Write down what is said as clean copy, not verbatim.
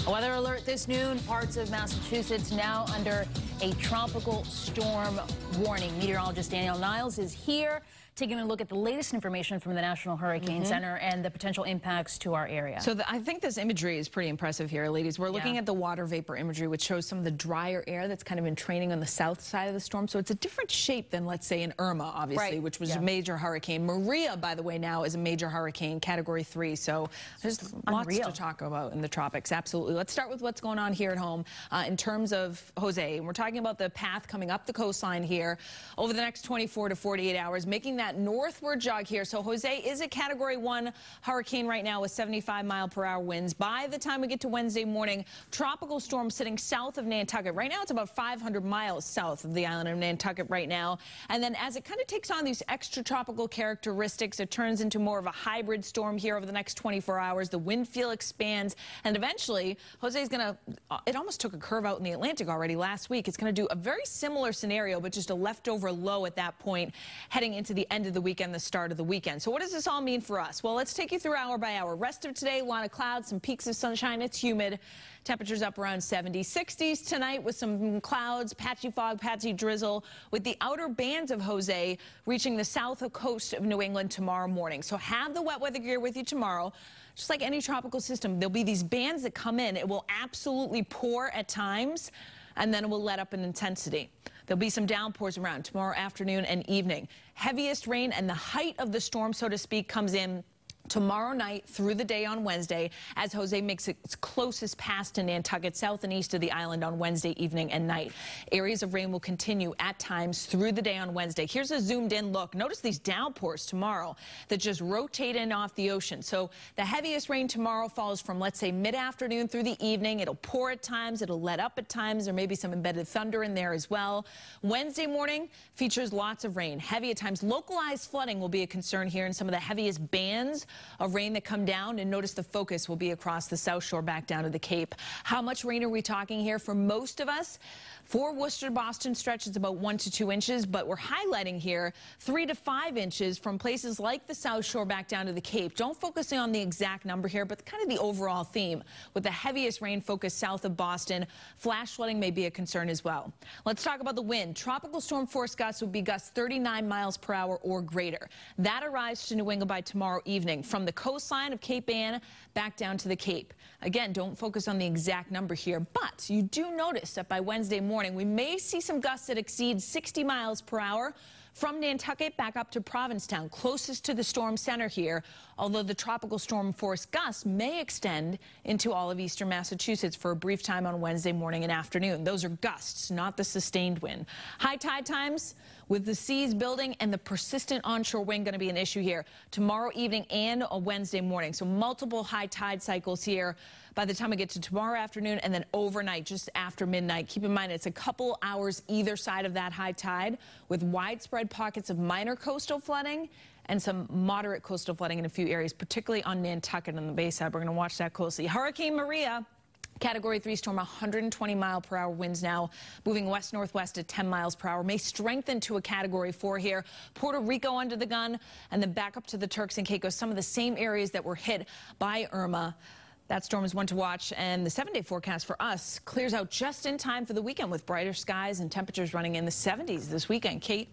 A weather alert this noon. Parts of Massachusetts now under a tropical storm warning. Meteorologist Danielle Niles is here taking a look at the latest information from the National Hurricane Center and the potential impacts to our area. So I think this imagery is pretty impressive here, ladies. We're looking at the water vapor imagery, which shows some of the drier air that's kind of been training on the south side of the storm. So it's a different shape than, let's say, an Irma, obviously, which was a major hurricane. Maria, by the way, now is a major hurricane, Category 3. So there's lots to talk about in the tropics. Absolutely. Let's start with what's going on here at home in terms of Jose. And we're talking about the path coming up the coastline here over the next 24 to 48 hours, making that northward jog here. So Jose is a Category 1 hurricane right now with 75-mile-per-hour winds. By the time we get to Wednesday morning, tropical storm sitting south of Nantucket. Right now it's about 500 miles south of the island of Nantucket right now. And then as it kind of takes on these extratropical characteristics, it turns into more of a hybrid storm here over the next 24 hours. The wind field expands, and eventually Jose's going to, it almost took a curve out in the Atlantic already last week. It's going to do a very similar scenario, but just a leftover low at that point heading into the end of the weekend, the start of the weekend. So what does this all mean for us? Well, let's take you through hour by hour. Rest of today, a lot of clouds, some peaks of sunshine. It's humid. Temperatures up around 70, 60s tonight with some clouds, patchy fog, patchy drizzle, with the outer bands of Jose reaching the south coast of New England tomorrow morning. So have the wet weather gear with you tomorrow. Just like any tropical system, there'll be these bands that come in. It will absolutely pour at times, and then it will let up in intensity. There'll be some downpours around tomorrow afternoon and evening. Heaviest rain and the height of the storm, so to speak, comes in tomorrow night through the day on Wednesday as Jose makes its closest pass to Nantucket, south and east of the island on Wednesday evening and night. Areas of rain will continue at times through the day on Wednesday. Here's a zoomed in look. Notice these downpours tomorrow that just rotate in off the ocean. So the heaviest rain tomorrow falls from, let's say, mid-afternoon through the evening. It'll pour at times. It'll let up at times. There may be some embedded thunder in there as well. Wednesday morning features lots of rain. Heavy at times. Localized flooding will be a concern here in some of the heaviest bands of rain that come down, and notice the focus will be across the South Shore back down to the Cape. How much rain are we talking here? For most of us, for Worcester, Boston stretch, it's about 1 to 2 inches, but we're highlighting here 3 to 5 inches from places like the South Shore back down to the Cape. Don't focus on the exact number here, but kind of the overall theme. With the heaviest rain focused south of Boston, flash flooding may be a concern as well. Let's talk about the wind. Tropical storm force gusts would be gusts 39 miles per hour or greater. That arrives to New England by tomorrow evening from the coastline of Cape Ann back down to the Cape. Again, don't focus on the exact number here, but you do notice that by Wednesday morning, we may see some gusts that exceed 60 miles per hour from Nantucket back up to Provincetown, closest to the storm center here, although the tropical storm force gusts may extend into all of eastern Massachusetts for a brief time on Wednesday morning and afternoon. Those are gusts, not the sustained wind. High tide times with the seas building and the persistent onshore wind going to be an issue here tomorrow evening and a Wednesday morning. So multiple high tide cycles here by the time we get to tomorrow afternoon and then overnight, just after midnight. Keep in mind, it's a couple hours either side of that high tide with widespread pockets of minor coastal flooding and some moderate coastal flooding in a few areas, particularly on Nantucket and the Bayside. We're going to watch that closely. Hurricane Maria, Category 3 storm, 120-mile-per-hour winds now, moving west-northwest at 10 miles per hour, may strengthen to a Category 4 here. Puerto Rico under the gun, and then back up to the Turks and Caicos, some of the same areas that were hit by Irma. That storm is one to watch, and the 7-day forecast for us clears out just in time for the weekend with brighter skies and temperatures running in the 70s this weekend. Kate?